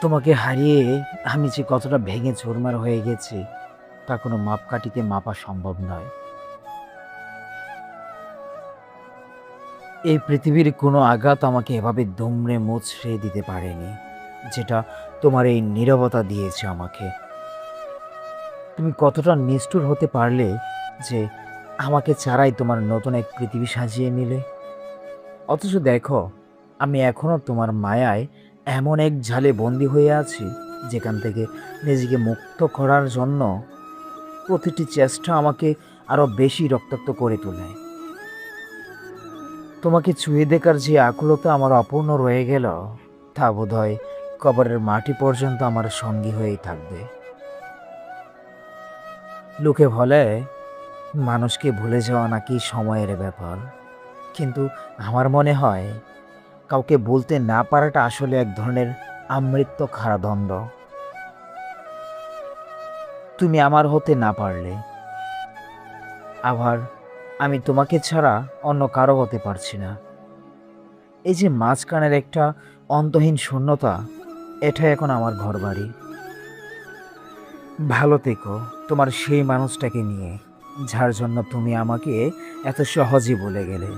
তোমাকে হারিয়ে আমি যে কতটা ভেঙে চুরমার হয়ে গেছি তা কোনো মাপকাঠিতে মাপা সম্ভব নয়। এই পৃথিবীর কোনো আঘাত আমাকে এভাবে দুমড়ে মুচড়ে দিতে পারেনি, যেটা তোমার এই নীরবতা দিয়েছে আমাকে। তুমি কতটা নিষ্ঠুর হতে পারলে যে আমাকে ছাড়াই তোমার নতুন এক পৃথিবী সাজিয়ে নিলে। অথচ দেখো, আমি এখনো তোমার মায়ায় এমন এক জালে বন্দি হয়ে আছি, যেখান থেকে নিজেকে মুক্ত করার জন্য প্রতিটি চেষ্টা আমাকে আরো বেশি রক্তাক্ত করে তোলে। তোমাকে ছুঁয়ে দেখার যে আকুলতা আমার অপূর্ণ রয়ে গেল, তা বোধহয় কবরের মাটি পর্যন্ত আমার সঙ্গী হয়েই থাকবে। লোকে বলে মানুষকে ভুলে যাওয়া নাকি সময়ের ব্যাপার, কিন্তু আমার মনে হয় কাউকে বলতে না পারাটা আসলে এক ধরনের আমৃত্যু কারাদণ্ড। তুমি আমার হতে না পারলে, আবার আমি তোমাকে ছাড়া অন্য কারো হতে পারছি না। এই যে মাঝখানের একটা অন্তহীন শূন্যতা, এটা এখন আমার ঘরবাড়ি। ভালো থেকো তোমার সেই মানুষটাকে নিয়ে, যার জন্য তুমি আমাকে এত সহজে বলে গেলে।